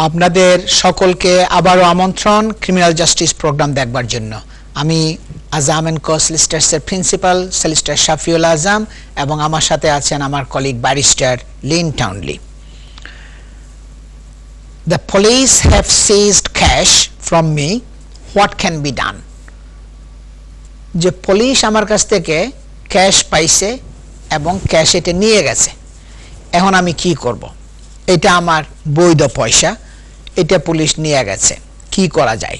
আপনাদের সকলকে আবারো আমন্ত্রণ ক্রিমিনাল জাস্টিস প্রোগ্রাম দেখবার জন্য। আমি আজাম কো সলিসিটরস এর প্রিন্সিপাল সলিসিটর শাফিউল আজম এবং আমার সাথে আছেন আমার colleague barrister Lin Townley. The police have seized cash from me. What can be done? যে পুলিশ আমার কাছ থেকে ক্যাশ পাইছে এবং ক্যাশ এটা নিয়ে গেছে, এখন আমি কি করব? এটা আমার বৈধ পয়সা, এটা পুলিশ নিয়ে গেছে, কি করা যায়?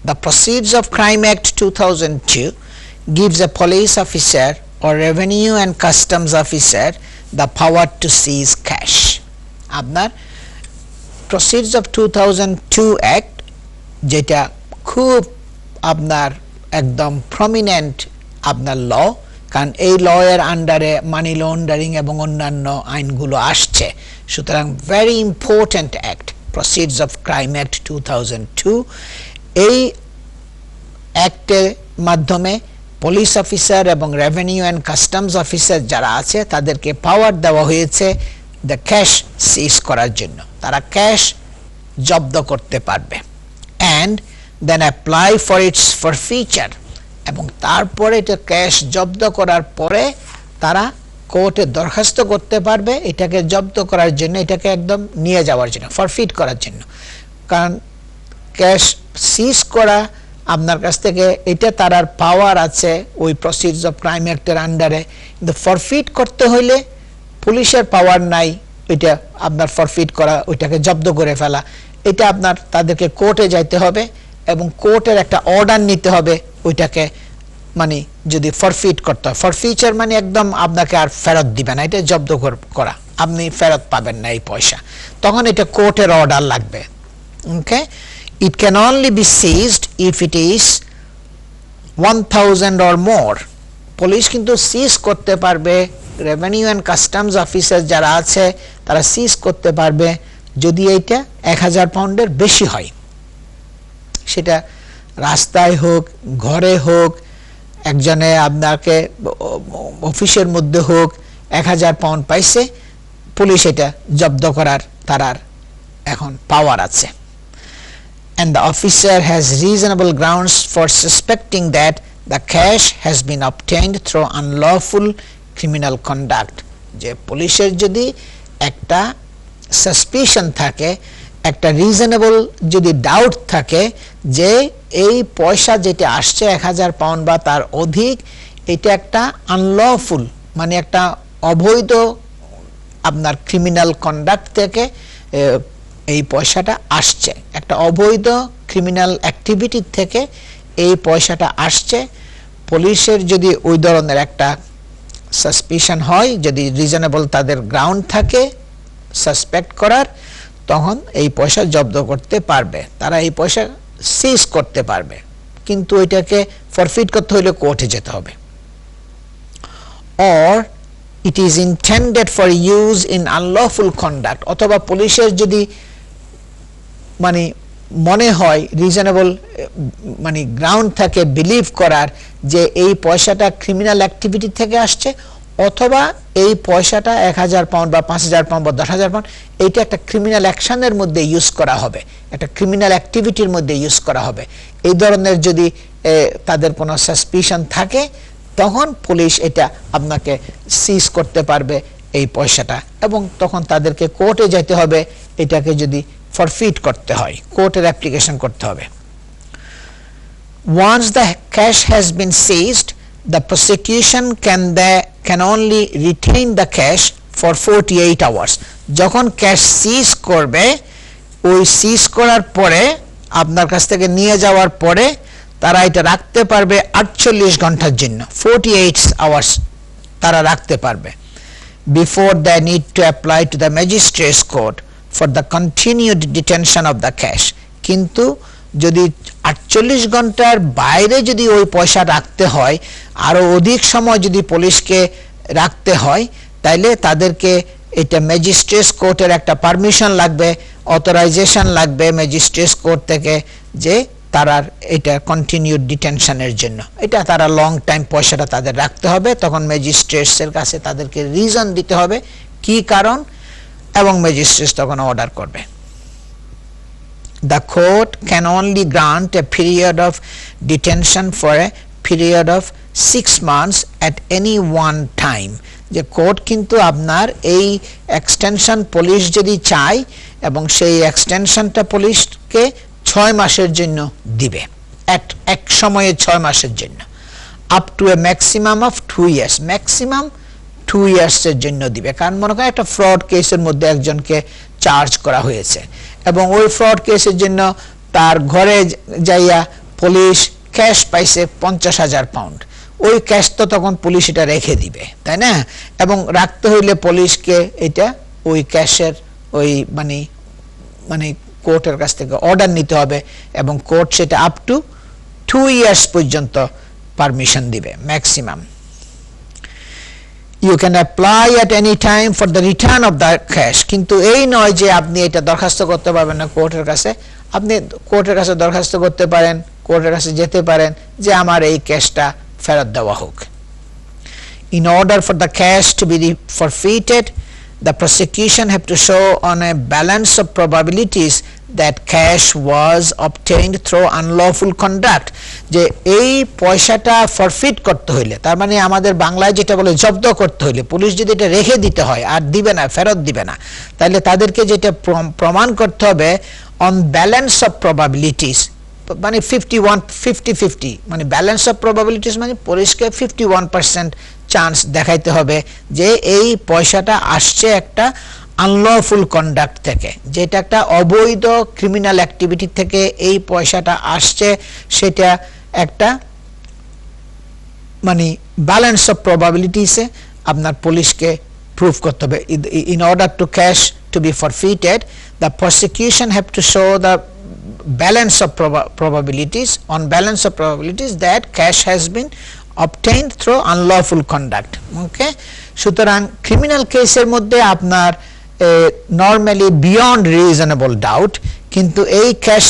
The Proceeds of Crime Act 2002 gives a police officer or revenue and customs officer the power to seize cash. আপনার Proceeds of 2002 Act যেটা খুব আপনার একদম প্রমিনেন্ট আপনার ল, কারণ এই ল এর আন্ডারে মানি লন্ডারিং এবং অন্যান্য আইনগুলো আসছে, সুতরাং very important act proceeds of crime act 2002। এই অ্যাক্টের মাধ্যমে পুলিশ অফিসার এবং রেভিনিউ অ্যান্ড কাস্টমস অফিসার যারা আছে তাদেরকে পাওয়ার দেওয়া হয়েছে দ্য ক্যাশ সিজ করার জন্য, তারা ক্যাশ জব্দ করতে পারবে and then apply for its forfeiture, এবং তারপরে এটা ক্যাশ জব্দ করার পরে তারা কোর্টে দরখাস্ত করতে পারবে এটাকে জব্দ করার জন্য, এটাকে একদম নিয়ে যাওয়ার জন্য, ফরফিট করার জন্য। কারণ ক্যাশ সিজ করা আপনার কাছ থেকে এটা তার পাওয়ার আছে ওই প্রসিডস অফ ক্রাইম অ্যাক্টের আন্ডারে, কিন্তু ফরফিট করতে হইলে পুলিশের পাওয়ার নাই ওইটা আপনার ফরফিট করা, ওইটাকে জব্দ করে ফেলা। এটা আপনার তাদেরকে কোর্টে যাইতে হবে এবং কোর্টের একটা অর্ডার নিতে হবে ওইটাকে মানে যদি ফরফিট করতে হয়। ফরফিচার মানে একদম আপনাকে আর ফেরত দিবে না, এটা জব্দ করা, আপনি ফেরত পাবেন না এই পয়সা, তখন এটা কোর্টের অর্ডার লাগবে। Okay, it can only be seized if it is 1000 or more। Police কিন্তু সিজ করতে পারবে, রেভিনিউ অ্যান্ড কাস্টমস অফিসার যারা আছে তারা সিজ করতে পারবে যদি এইটা 1000 পাউন্ডের বেশি হয়, সেটা রাস্তায় হোক, ঘরে হোক, একজনে আপনাকে অফিসের মধ্যে হোক, 1000 পাউন্ড পাইছে, পুলিশ এটা জব্দ করার তার এখন পাওয়ার আছে। And the officer has reasonable grounds for suspecting that the cash has been obtained through unlawful criminal conduct। যে পুলিশের যদি একটা সাসপিশন থাকে, একটা রিজনেবল যদি ডাউট থাকে যে এই পয়সা যেটা আসছে 1000 পাউন্ড বা তার অধিক, এটা একটা আনলফুল মানে একটা অবৈধ আপনার ক্রিমিনাল কন্ডাক্ট থেকে এই পয়সাটা আসছে, একটা অবৈধ ক্রিমিনাল অ্যাক্টিভিটি থেকে এই পয়সাটা আসছে, পুলিশের যদি ওই ধরনের একটা সাসপিশন হয়, যদি রিজনেবল তাদের গ্রাউন্ড থাকে সাসপেক্ট করার, তখন এই পয়সা জব্দ করতে পারবে, তারা এই পয়সা সিজ করতে পারবে, কিন্তু এটাকে ফরফিট করতে হলে কোর্টে যেতে হবে। Or it is intended for use in unlawful conduct, অথবা পুলিশের যদি মানে মনে হয় রিজনেবল মানে গ্রাউন্ড থাকে বিলিভ করার যে এই পয়সাটা ক্রিমিনাল অ্যাক্টিভিটি থেকে আসছে, অথবা এই পয়সাটা 1000 পাউন্ড বা 5000 পাউন্ড বা 10000 পাউন্ড এইটা একটা ক্রিমিনাল অ্যাকশনের মধ্যে ইউজ করা হবে, একটা ক্রিমিনাল অ্যাক্টিভিটির মধ্যে ইউজ করা হবে, এই ধরনের যদি তাদের কোনো সাসপিশন থাকে, তখন পুলিশ এটা আপনাকে সিজ করতে পারবে এই পয়সাটা, এবং তখন তাদেরকে কোর্টে যেতে হবে, এটাকে যদি ফরফিট করতে হয় কোর্টের অ্যাপ্লিকেশন করতে হবে। Once the cash has been seized, the prosecution can only retain the cash for 48 hours। যখন ক্যাশ সিজ করবে, ওই সিজ করার পরে আপনার কাছ থেকে নিয়ে যাওয়ার পরে তারা এটা রাখতে পারবে 48 ঘন্টার জন্য, 48 hours তারা রাখতে পারবে, before they need to apply to the magistrate's court for the continued detention of the cash। কিন্তু যদি 48 ঘন্টার বাইরে যদি ওই পয়সা রাখতে হয়, আরো অধিক সময় যদি পুলিশকে রাখতে হয়, তাইলে তাদেরকে এটা ম্যাজিস্ট্রেটস কোর্টের একটা পারমিশন লাগবে, অথরাইজেশন লাগবে ম্যাজিস্ট্রেটস কোর্ট থেকে যে তারা এটা কন্টিনিউড ডিটেনশনের জন্য, এটা তারা লং টাইম পয়সাটা তাদের রাখতে হবে, তখন ম্যাজিস্ট্রেটসের কাছে তাদেরকে রিজন দিতে হবে কি কারণ, এবং ম্যাজিস্ট্রেট তখন অর্ডার করবে। the court can only grant a period of detention for a period of 6 months at any one time. যে কোর্ট কিন্তু আপনার এই এক্সটেনশন পুলিশ যদি চায় এবং সেই এক্সটেনশনটা পুলিশকে 6 মাসের জন্য দিবে, এক সময়ে 6 মাসের জন্য, up to A maximum of 2 years, maximum 2 ইয়ার্সের জন্য দিবে। কারণ মনে করেন একটা ফ্রড কেসের মধ্যে একজনকে চার্জ করা হয়েছে এবং ওই ফ্রড কেসের জন্য তার ঘরে যাইয়া পুলিশ ক্যাশ পাইছে 50,000 পাউন্ড, ওই ক্যাশ তো তখন পুলিশ এটা রেখে দিবে, তাই না? এবং রাখতে হইলে পুলিশকে এটা ওই ক্যাশের ওই মানে কোর্টের কাছ থেকে অর্ডার নিতে হবে এবং কোর্ট সেটা আপ টু 2 ইয়ার্স পর্যন্ত পারমিশন দিবে maximum. You can apply at any time for the return of the cash, কিন্তু এই নয় যে আপনি এটা দরখাস্ত করতে পারবেন না কোর্টের কাছে। আপনি কোর্টের কাছে দরখাস্ত করতে পারেন, কোর্টের কাছে যেতে পারেন যে আমার এই ক্যাশটা ফেরত দেওয়া হোক। In order for the cash to be forfeited, the prosecution have to show on a balance of probabilities that cash was obtained through unlawful conduct, যে এই পয়সাটা ফরফিট করতে হইলে, তার মানে আমাদের বাংলায় যেটা বলে জব্দ করতে হইলে, পুলিশ যদি এটা রেখে দিতে হয় আর দিবে না, ফেরত দিবে না, তাহলে তাদেরকে যেটা প্রমাণ করতে হবে অন ব্যালেন্স অফ প্রবাবিলিটিস, মানে 50-50, মানে ব্যালেন্স অফ প্রবাবিলিটিস মানে পুলিশকে 51% চান্স দেখাইতে হবে যে এই পয়সাটা আসছে একটা আনলফুল কন্ডাক্ট থেকে, যেটা একটা অবৈধ ক্রিমিনাল অ্যাক্টিভিটি থেকে এই পয়সাটা আসছে, সেটা একটা মানে ব্যালেন্স অফ প্রবাবিলিটিসে আপনার পুলিশকে প্রুভ করতে হবে। In order to cash to be forfeited, the prosecution have to show the balance of probabilities, on balance of probabilities that cash has been obtained through unlawful conduct. Okay, সুতরাং criminal কেসের মধ্যে আপনার normally beyond reasonable doubt, কিন্তু এই cash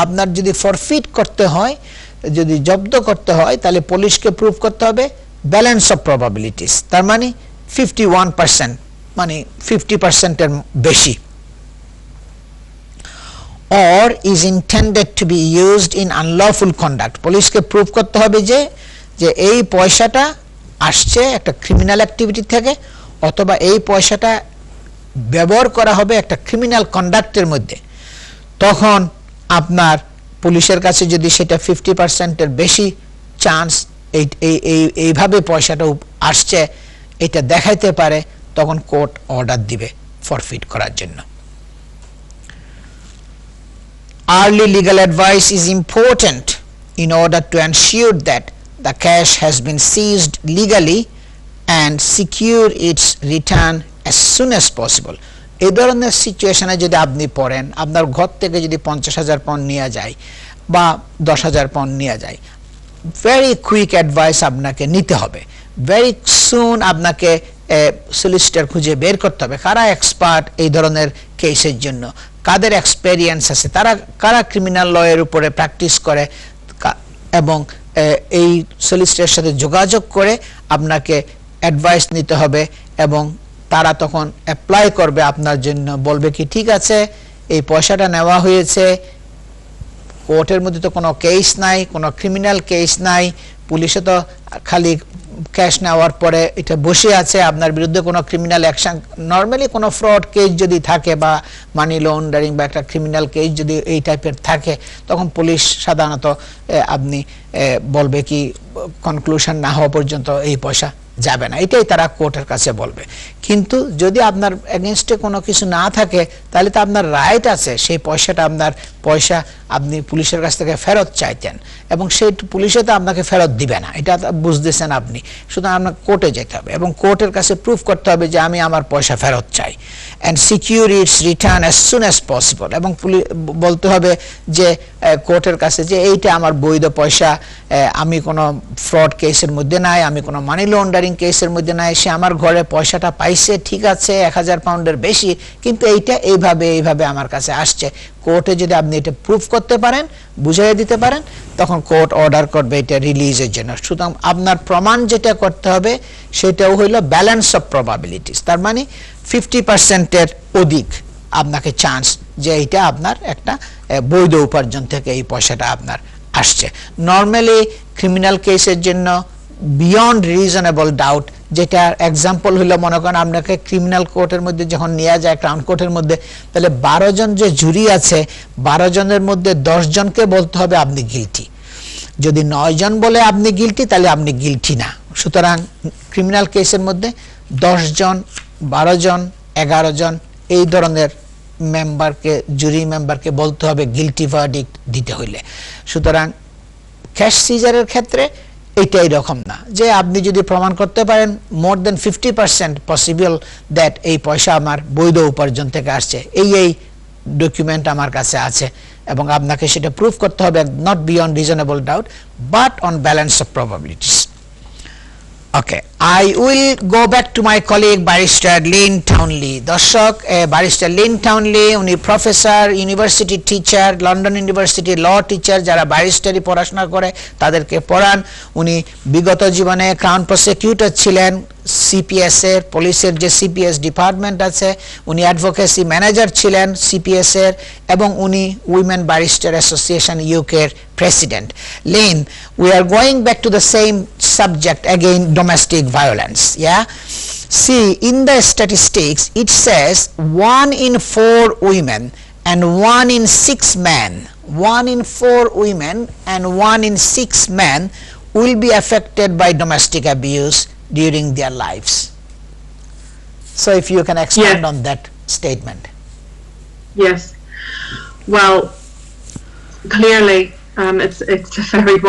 আপনার যদি four feet করতে হয়, যদি জব্দ করতে হয়, তাহলে পুলিশকে প্রুভ করতে হবে ব্যালেন্স অফ প্রবাবিলিটিস, তার মানে 51%, মানে 50% এর বেশি, or is intended to be used in unlawful conduct. পুলিশকে প্রুভ করতে হবে যে এই পয়সাটা আসছে একটা ক্রিমিনাল অ্যাক্টিভিটি থেকে, অথবা এই পয়সাটা ব্যবহার করা হবে একটা ক্রিমিনাল কন্ডাক্টের মধ্যে। তখন আপনার পুলিশের কাছে যদি সেটা 50% এর বেশি চান্স এইভাবে পয়সাটা আসছে এটা দেখাইতে পারে, তখন কোর্ট অর্ডার দিবে ফরফিট করার জন্য। Early legal advice is important in order to ensure that the cash has been seized legally and secure its return as soon as possible. এই ধরনের সিচুয়েশনে যদি আপনি পড়েন, আপনার ঘর থেকে যদি 50,000 পাউন্ড নিয়ে যায় বা 10,000 পাউন্ড নিয়ে যায়, ভেরি কুইক অ্যাডভাইস আপনাকে নিতে হবে, ভেরি সুন আপনাকে সলিসিটর খুঁজে বের করতে হবে কারা এক্সপার্ট এই ধরনের কেসের জন্য, কাদের এক্সপেরিয়েন্স আছে, তারা কারা ক্রিমিনাল লয়ের উপরে প্র্যাকটিস করে, এবং এই সলিসিটরের সাথে যোগাযোগ করে আপনাকে অ্যাডভাইস নিতে হবে, এবং তারা তখন অ্যাপ্লাই করবে আপনার জন্য, বলবে কি ঠিক আছে এই পয়সাটা নেওয়া হয়েছে, কোর্টের মধ্যে তো কোনো কেস নাই, কোনো ক্রিমিনাল কেস নাই, পুলিশে তো খালি ক্যাশ নেওয়ার পরে এটা বসে আছে, আপনার বিরুদ্ধে কোনো ক্রিমিনাল অ্যাকশন, নর্মালি কোনো ফ্রড কেস যদি থাকে বা মানি লন্ডারিং বা একটা ক্রিমিনাল কেস যদি এই টাইপের থাকে, তখন পুলিশ সাধারণত আপনি বলবে কি কনক্লুশন না হওয়া পর্যন্ত এই পয়সা যাবে না, এটাই তারা কোর্টের কাছে বলবে। কিন্তু যদি আপনার এগেনস্টে কোনো কিছু না থাকে, তাহলে তো আপনার রাইট আছে সেই পয়সাটা, আপনার পয়সা আপনি পুলিশের কাছ থেকে ফেরত চাইতেন, এবং সেই পুলিশে তো আপনাকে ফেরত দিবে না, এটা বুঝতেছেন আপনি। সুতরাং আপনার কোর্টে যেতে হবে এবং কোর্টের কাছে প্রুফ করতে হবে যে আমি আমার পয়সা ফেরত চাই, and secure it's return as soon as possible, এবং বলতে হবে যে কোর্টের কাছে যে এইটা আমার বৈধ পয়সা, আমি কোনো ফ্রড কেসের মধ্যে নাই, আমি কোনো মানি লন্ডারিং কেসের মধ্যে নাই, সে আমার ঘরে পয়সাটা পাইছে, ঠিক আছে 1000 পাউন্ডের বেশি, কিন্তু এইটা এইভাবে আমার কাছে আসছে। কোর্টে যদি আপনি এটা প্রুফ করতে পারেন, বুঝিয়ে দিতে পারেন, তখন কোর্ট অর্ডার করবে এটা রিলিজের জন্য। সুতরাং আপনার প্রমাণ যেটা করতে হবে সেটাও হইল ব্যালেন্স অফ প্রবাবিলিটিস, তার মানে 50% এর অধিক আপনাকে চান্স যে এটা আপনার একটা বৈধ উপার্জন থেকে এই পয়সাটা আপনার আসছে। নরমালি ক্রিমিনাল কেসের জন্য বিয়ন্ড রিজনেবল ডাউট, যেটা এক্সাম্পল হলো মনে করেন আপনাকে ক্রিমিনাল কোর্টের মধ্যে যখন নেওয়া যায় ক্রাউন কোর্টের মধ্যে, তাহলে 12 জন যে জুরি আছে 12 জনের মধ্যে 10 জনকে বলতে হবে আপনি গিলটি। যদি 9 জন বলে আপনি গিলটি তাহলে আপনি গিলটি না। সুতরাং ক্রিমিনাল কেসের মধ্যে 10 জন 12 জন 11 জন এই ধরনের মেম্বারকে, জুরি মেম্বারকে বলতে হবে গিলটি ভার্ডিক্ট দিতে হইলে। সুতরাং ক্যাশ সিজারের ক্ষেত্রে এটাই রকম না, যে আপনি যদি প্রমাণ করতে পারেন মোর দেন 50% পসিবল দ্যাট এই পয়সা আমার বৈধ উপার্জন থেকে আসছে, এই ডকুমেন্ট আমার কাছে আছে, এবং আপনাকে সেটা প্রুফ করতে হবে not beyond reasonable doubt but on balance of probabilities. Okay, I will go back to my colleague Barrister Lynn Townley. দর্শক, Barrister Lynn Townley উনি professor, university teacher, London university law teacher, যারা ব্যারিস্টারি পড়াশোনা করে তাদেরকে পড়ান। উনি বিগত জীবনে ক্রাউন প্রসিকিউটর ছিলেন সিপিএস এর, পুলিশের যে সিপিএস ডিপার্টমেন্ট আছে, উনি অ্যাডভোকেসি ম্যানেজার ছিলেন সিপিএস এর, এবং উনি উইমেন ব্যারিস্টার অ্যাসোসিয়েশন ইউকে এর president. Lynn, we are going back to the same subject again, domestic violence. Yeah, see, in the statistics it says 1 in 4 women and 1 in 6 men, 1 in 4 women and 1 in 6 men will be affected by domestic abuse during their lives. So if you can expand on that statement. Yes, well, clearly it's a very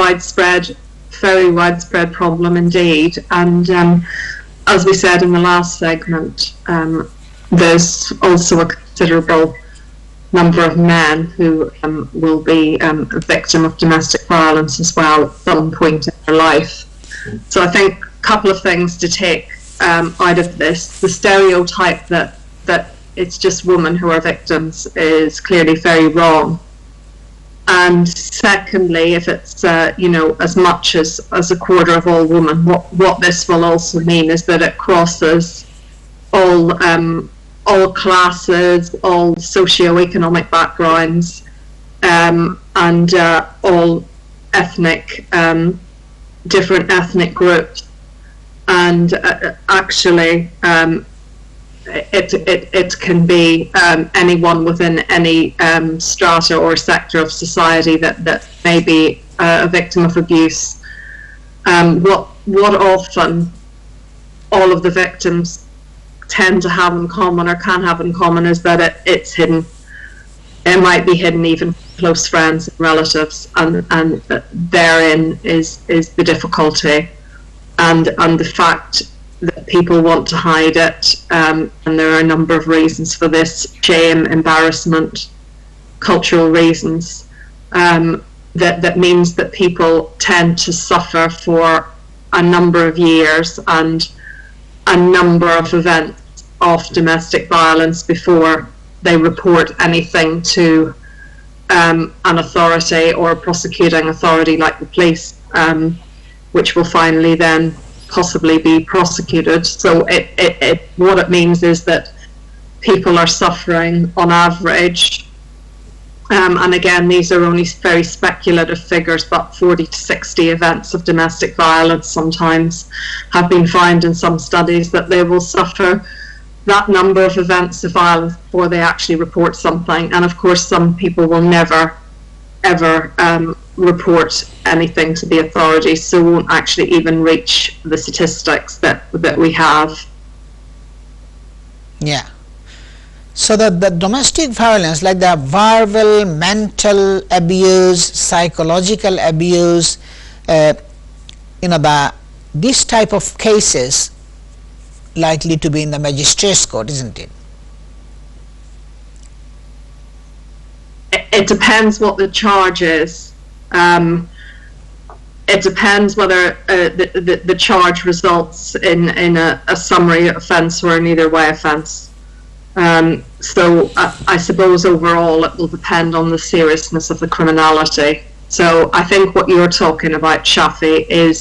widespread problem indeed, and as we said in the last segment, there's also a considerable number of men who will be a victim of domestic violence as well at some point in their life. So I think a couple of things to take out of this. The stereotype that it's just women who are victims is clearly very wrong. And secondly, if it's as much as a quarter of all women, what this will also mean is that it crosses all classes, all socio-economic backgrounds, and all different ethnic groups, and actually it can be anyone within any strata or sector of society that may be a victim of abuse. What often all of the victims tend to have in common, or can have in common, is that it's hidden. It might be hidden even from close friends and relatives, and therein is the difficulty, and the fact that people want to hide it, and there are a number of reasons for this: shame, embarrassment, cultural reasons, that means that people tend to suffer for a number of years and a number of events of domestic violence before they report anything to an authority or a prosecuting authority like the police, which will finally then possibly be prosecuted. So what it means is that people are suffering on average, and again, these are only very speculative figures, but 40 to 60 events of domestic violence sometimes have been found in some studies, that they will suffer that number of events of violence before they actually report something. And of course, some people will never ever report anything to the authorities, so won't actually even reach the statistics that we have. Yeah. So the domestic violence, like the verbal, mental abuse, psychological abuse, this type of cases likely to be in the magistrate's court, isn't it? It depends what the charge is. It depends whether the charge results in a summary offence or an either way offence. So I suppose overall it will depend on the seriousness of the criminality. So I think what you're talking about, Shafi, is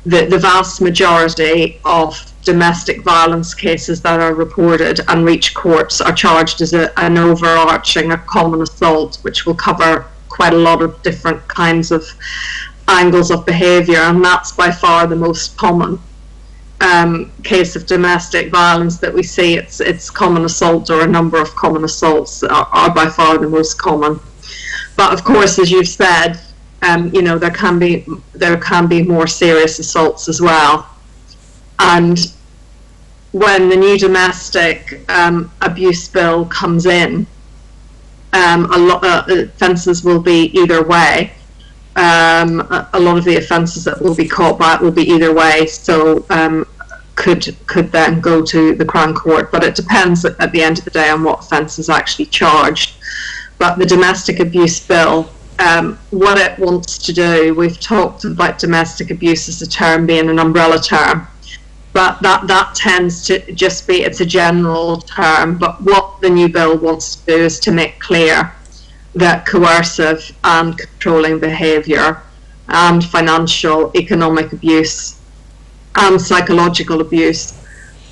the vast majority of domestic violence cases that are reported and reach courts are charged as an overarching, a common assault, which will cover quite a lot of different kinds of angles of behaviour, and that's by far the most common case of domestic violence that we see. It's common assault, or a number of common assaults are by far the most common. But of course, as you've said, you know, there can be more serious assaults as well. And when the new domestic abuse bill comes in, a lot of offences will be either way. A lot of the offences that will be caught by it will be either way, so could then go to the Crown Court. But it depends at the end of the day on what offence is actually charged. But the domestic abuse bill, what it wants to do, we've talked about domestic abuse as a term being an umbrella term, but that tends to just be, it's a general term. But what the new bill wants to do is to make clear that coercive and controlling behaviour and financial, economic abuse and psychological abuse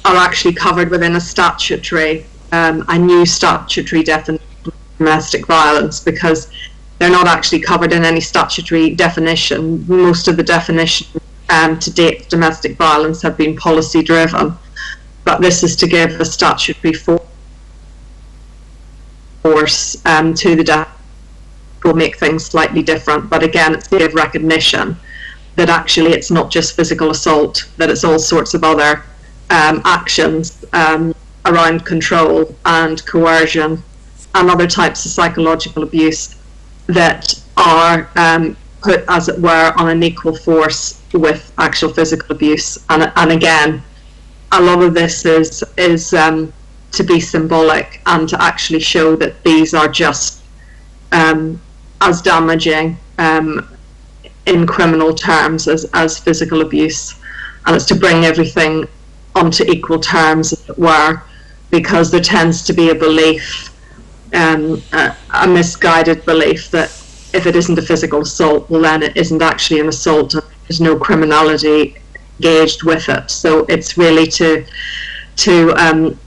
are actually covered within a new statutory definition of domestic violence, because they're not actually covered in any statutory definition. Most of the definitions to date of domestic violence have been policy driven, but this is to give a statutory force to the definition. Will make things slightly different, but again, it's to give recognition that actually it's not just physical assault, that it's all sorts of other actions around control and coercion and other types of psychological abuse that are put, as it were, on an equal force with actual physical abuse. And again, a lot of this is to be symbolic and to actually show that these are just as damaging in criminal terms as physical abuse, and it's to bring everything onto equal terms, as it were, because there tends to be a belief, a misguided belief, that if it isn't a physical assault, well then it isn't actually an assault and there's no criminality engaged with it. So it's really to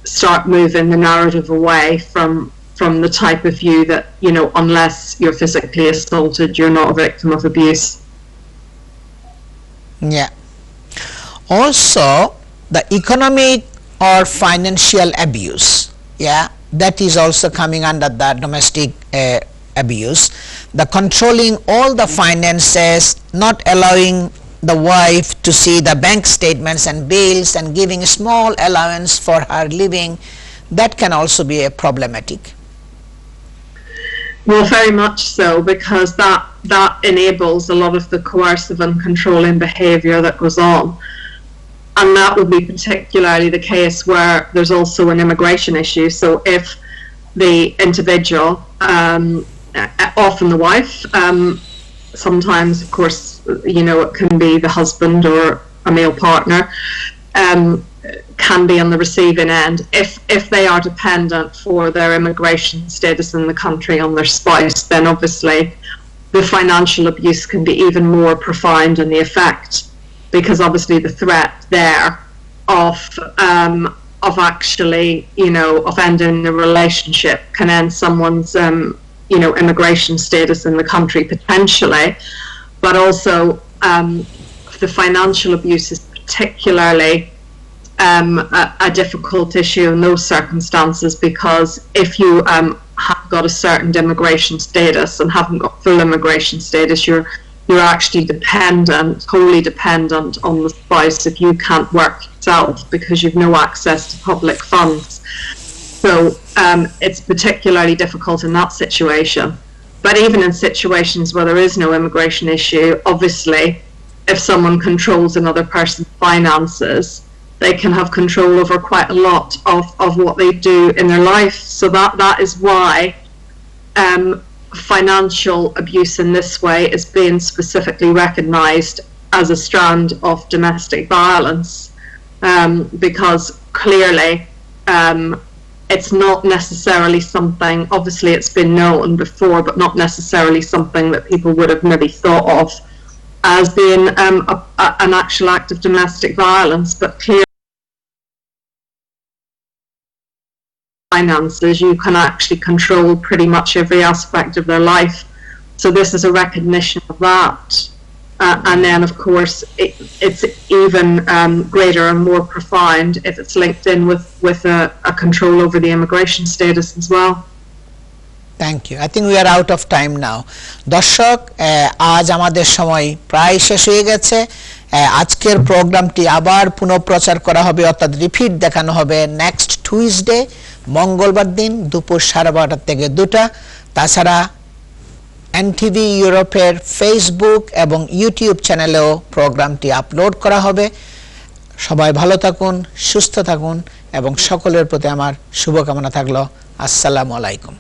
start moving the narrative away from the type of view that, you know, unless you're physically assaulted, you're not a victim of abuse. Yeah. Also, the economic or financial abuse, yeah, that is also coming under the domestic abuse. The controlling all the finances, not allowing the wife to see the bank statements and bills, and giving a small allowance for her living, that can also be a problematic. Well, very much so, because that enables a lot of the coercive and controlling behaviour that goes on. And that would be particularly the case where there's also an immigration issue. So if the individual, often the wife, sometimes, of course, you know, it can be the husband or a male partner, can be on the receiving end. If they are dependent for their immigration status in the country on their spouse, then obviously the financial abuse can be even more profound in the effect, because obviously the threat there of actually, you know, of ending the relationship can end someone's you know, immigration status in the country potentially. But also the financial abuse is particularly a difficult issue in those circumstances, because if you have got a certain immigration status and haven't got full immigration status, you're actually dependent, wholly dependent on the spouse if you can't work yourself, because you've no access to public funds. So it's particularly difficult in that situation. But even in situations where there is no immigration issue, obviously, if someone controls another person's finances, they can have control over quite a lot of what they do in their life. So that is why financial abuse in this way is being specifically recognised as a strand of domestic violence, because clearly it's not necessarily something, obviously it's been known before, but not necessarily something that people would have maybe thought of as being an actual act of domestic violence, but clearly finances, you can actually control pretty much every aspect of their life. So this is a recognition of that. And then, of course, it's even greater and more profound if it's linked in with a control over the immigration status as well. Thank you. I think we are out of time now. দর্শক, আজ আমাদের সময় প্রায় শেষ হয়ে গেছে। আজকের প্রোগ্রামটি আবার পুনঃপ্রচার করা হবে, অর্থাৎ রিপিট দেখানো হবে নেক্সট টুইসডে, মঙ্গলবার দিন দুপুর 12:30 থেকে 2টা। তাছাড়া এনটিভি ইউরোপের ফেসবুক এবং ইউটিউব চ্যানেলেও প্রোগ্রামটি আপলোড করা হবে। সবাই ভালো থাকুন, সুস্থ থাকুন এবং সকলের প্রতি আমার শুভকামনা থাকলো। আসসালামু আলাইকুম।